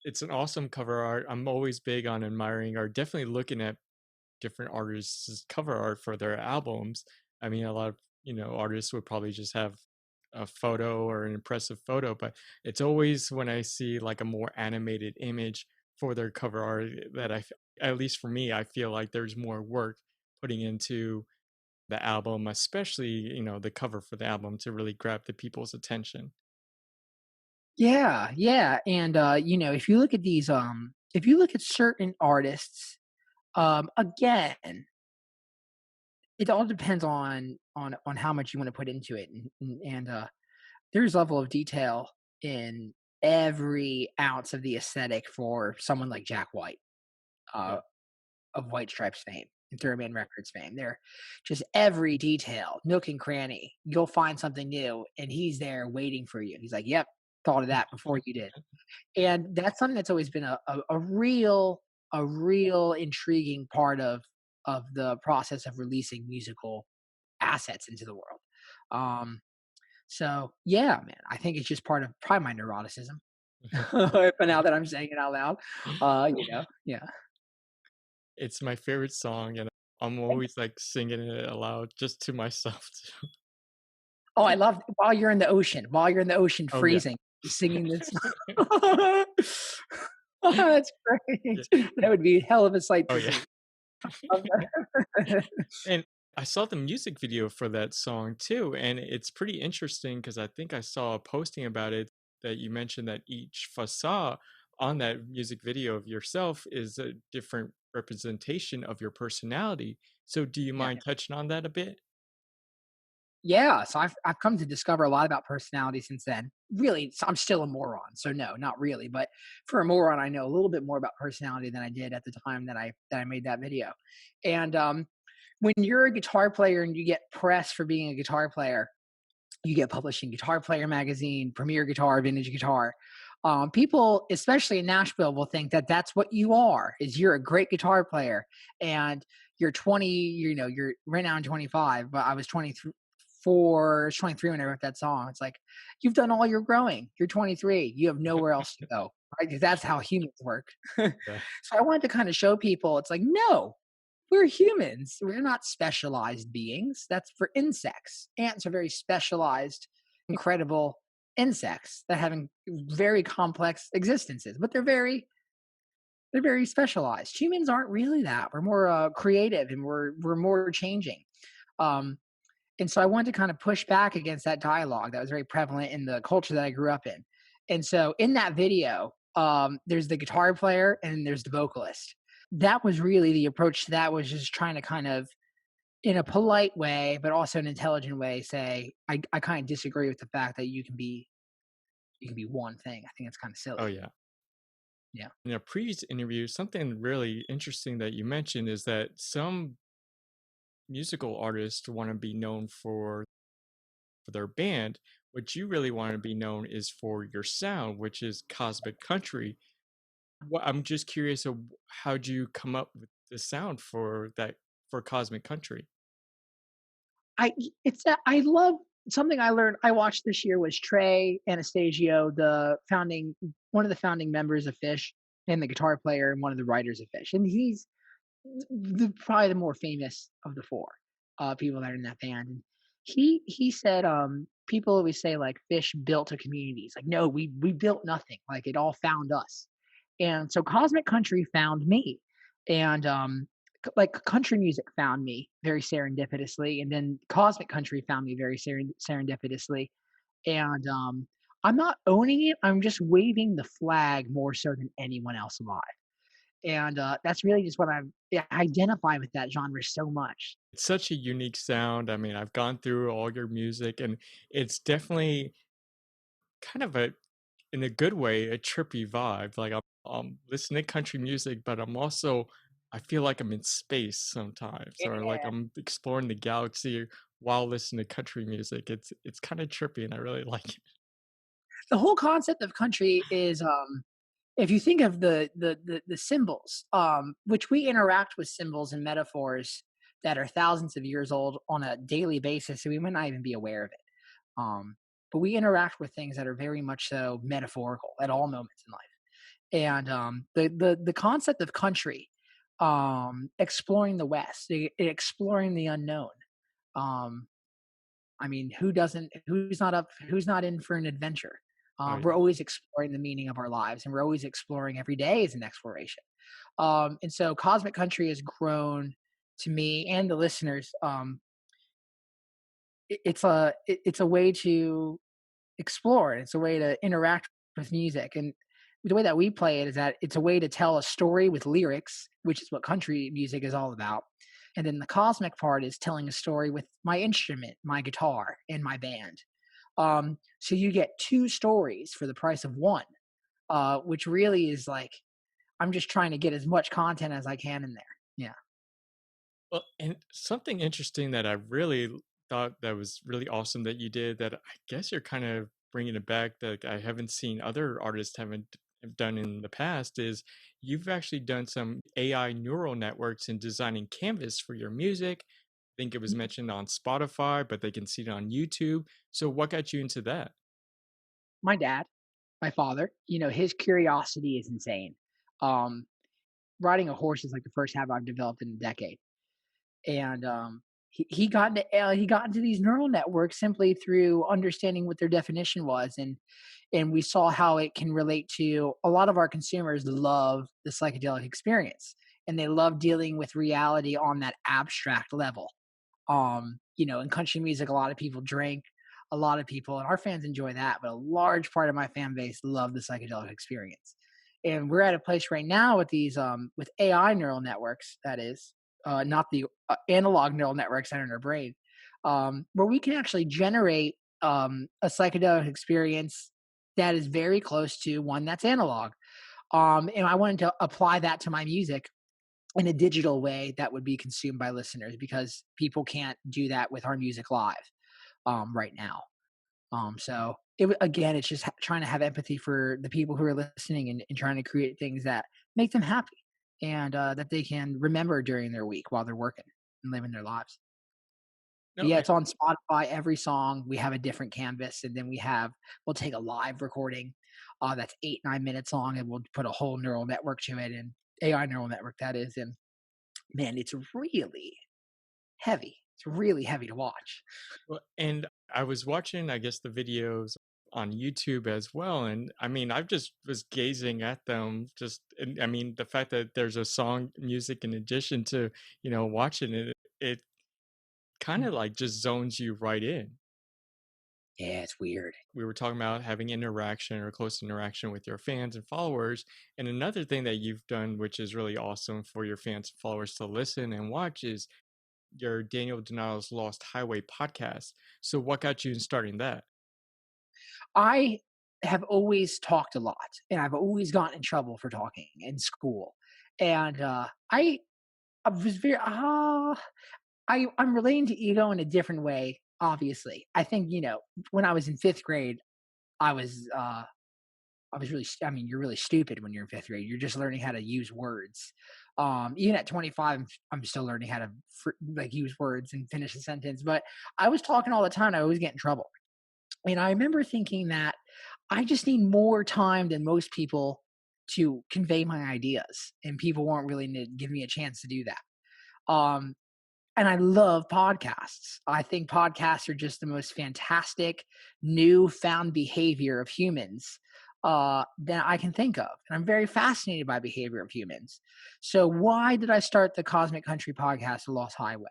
it's an awesome cover art. I'm always big on admiring or definitely looking at different artists' cover art for their albums. I mean, a lot of, artists would probably just have a photo or an impressive photo, but it's always when I see like a more animated image for their cover art that at least for me, I feel like there's more work putting into the album, especially, the cover for the album to really grab the people's attention. Yeah, yeah, and, if you look at these, if you look at certain artists, again, it all depends on how much you wanna put into it, and there's level of detail in every ounce of the aesthetic for someone like Jack White, uh, Yeah. of White Stripes fame and Thurman Records fame. They're just every detail, nook and cranny, you'll find something new, and he's there waiting for you. He's like, "Yep, thought of that before you did." And that's something that's always been a real intriguing part of the process of releasing musical assets into the world. Um, so yeah, man, I think it's just part of probably my neuroticism. But now that I'm saying it out loud, yeah. It's my favorite song, and I'm always, like, singing it aloud just to myself too. Oh, I love while you're in the ocean Oh, yeah. freezing, singing this. Oh, that's Yeah. great. That would be a hell of a sight Oh, to yeah. see. Love that. And I saw the music video for that song too, and it's pretty interesting because I think I saw a posting about it that you mentioned that each facade on that music video of yourself is a different representation of your personality. So do you Yeah. mind touching on that a bit? Yeah, so I've come to discover a lot about personality since then. Really, I'm still a moron, so no, not really, but for a moron, I know a little bit more about personality than I did at the time that I made that video. And when you're a guitar player and you get press for being a guitar player, you get published in Guitar Player magazine, Premier Guitar, Vintage Guitar. People, especially in Nashville, will think that that's what you are. Is you're a great guitar player, and you're 20. You're right now I'm 25, but I was 24, 23 when I wrote that song. It's like you've done all your growing. You're 23. You have nowhere else to go. Right? 'Cause that's how humans work. So Yeah. I wanted to kind of show people. It's like no, we're humans. We're not specialized beings. That's for insects. Ants are very specialized, incredible insects that have very complex existences, but they're very specialized. Humans aren't really that. We're more creative and we're more changing. Um, and so I wanted to kind of push back against that dialogue that was very prevalent in the culture that I grew up in. And so in that video, there's the guitar player and there's the vocalist. That was really the approach to that, was just trying to kind of, in a polite way, but also an intelligent way, say, I kind of disagree with the fact that you can be one thing. I think it's kind of Oh, silly. yeah. Yeah. In a previous interview, something really interesting that you mentioned is that some musical artists want to be known for their band. What you really want to be known is for your sound, which is cosmic country. I'm just curious of how'd you come up with the sound for that for cosmic country? I love something I learned. I watched this year was Trey Anastasio, one of the founding members of Fish, and the guitar player and one of the writers of Fish, and he's probably the more famous of the four people that are in that band. And he said, people always say like Fish built a community. It's like, no, we built nothing. Like it all found us. And so Cosmic Country found me, and like country music found me very serendipitously, and then Cosmic Country found me very serendipitously. And I'm not owning it. I'm just waving the flag more so than anyone else alive. And that's really just what I identify with that genre so much. It's such a unique sound. I mean, I've gone through all your music and it's definitely kind of in a good way, a trippy vibe. Like I'm listening to country music, but I feel like I'm in space sometimes, or like Yeah. I'm exploring the galaxy while listening to country music. It's kind of trippy, and I really like it. The whole concept of country is, if you think of the symbols, which we interact with symbols and metaphors that are thousands of years old on a daily basis, so we might not even be aware of it. But we interact with things that are very much so metaphorical at all moments in life. And the concept of country, exploring the West, exploring the unknown. Um, I mean, who's not in for an adventure? Oh, We're yeah. always exploring the meaning of our lives, and we're always exploring every day is an exploration. And so Cosmic Country has grown to me and the listeners. It's a way to explore, and it's a way to interact with music. And the way that we play it is that it's a way to tell a story with lyrics, which is what country music is all about. And then the cosmic part is telling a story with my instrument, my guitar, and my band. So you get two stories for the price of one, which really is like I'm just trying to get as much content as I can in there. Yeah. Well, and something interesting that I really thought that was really awesome that you did that I guess you're kind of bringing it back that I haven't seen other artists haven't have done in the past is you've actually done some AI neural networks in designing canvas for your music. I think it was mentioned on Spotify, but they can see it on YouTube. So what got you into that? My dad, my father, his curiosity is insane. Um, Riding a horse is like the first habit I've developed in a decade. And he got into these neural networks simply through understanding what their definition was, and we saw how it can relate to a lot of our consumers love the psychedelic experience, and they love dealing with reality on that abstract level. In country music, a lot of people drink, a lot of people, and our fans enjoy that, but a large part of my fan base love the psychedelic experience. And we're at a place right now with these with AI neural networks, that is, not the analog neural networks that are in our brain, where we can actually generate a psychedelic experience that is very close to one that's analog. And I wanted to apply that to my music in a digital way that would be consumed by listeners because people can't do that with our music live right now. So again, it's just trying to have empathy for the people who are listening, and trying to create things that make them happy, and that they can remember during their week while they're working and living their lives. But No, yeah, it's on Spotify. Every song we have a different canvas, and then we'll take a live recording that's 8-9 minutes long, and we'll put a whole neural network to it, and AI neural network that is. And man, it's really heavy. It's really heavy to watch. well, and I was watching, I guess, the videos on YouTube as well, and I mean, I just was gazing at them. Just, and I mean, the fact that there's a song music in addition to watching it, it kind Mm. of like just zones you right in. Yeah, it's weird. We were talking about having interaction or close interaction with your fans and followers, and another thing that you've done, which is really awesome for your fans and followers to listen and watch, is your Daniel Denial's Lost Highway podcast. So, what got you in starting that? I have always talked a lot, and I've always gotten in trouble for talking in school. And I was very I'm relating to ego in a different way. Obviously, I think when I was in fifth grade, I was uh, I was really. I mean, you're really stupid when you're in fifth grade. You're just learning how to use words. Even at 25, I'm still learning how to like use words and finish a sentence. But I was talking all the time. And I always get in trouble. And I remember thinking that I just need more time than most people to convey my ideas, and people weren't willing to give me a chance to do that. Um, and I love podcasts. I think podcasts are just the most fantastic newfound behavior of humans that I can think of. And I'm very fascinated by behavior of humans. So why did I start the Cosmic Country podcast, The Lost Highway?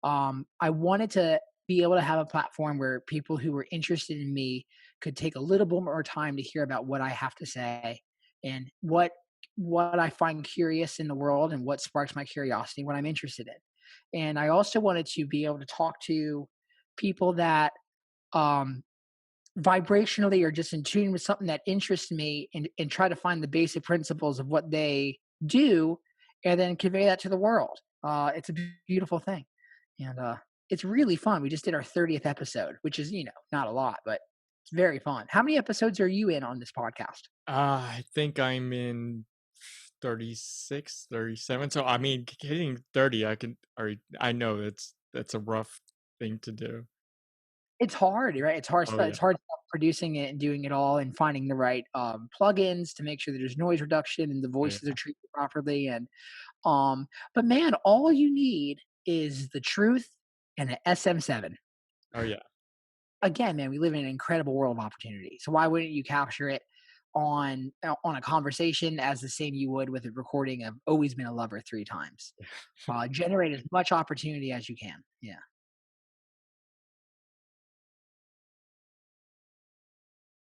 I wanted to be able to have a platform where people who were interested in me could take a little bit more time to hear about what I have to say, and what I find curious in the world, and what sparks my curiosity, what I'm interested in. And I also wanted to be able to talk to people that um, vibrationally are just in tune with something that interests me, and try to find the basic principles of what they do, and then convey that to the world. It's a beautiful thing. And it's really fun. We just did our 30th episode, which is, not a lot, but it's very fun. How many episodes are you in on this podcast? I think I'm in 36, 37. So I mean, hitting 30, I can, or I know that's a rough thing to do. It's hard, right? It's hard Oh stuff. yeah. It's hard. producing it and doing it all and finding the right, plugins to make sure that there's noise reduction and the Oh, voices are yeah. treated properly, and, but man, all you need is the truth and a SM7. Oh, yeah. Again, man, we live in an incredible world of opportunity. So why wouldn't you capture it on a conversation as the same you would with a recording of "Always Been a Lover" 3 times? Generate as much opportunity as you can. Yeah.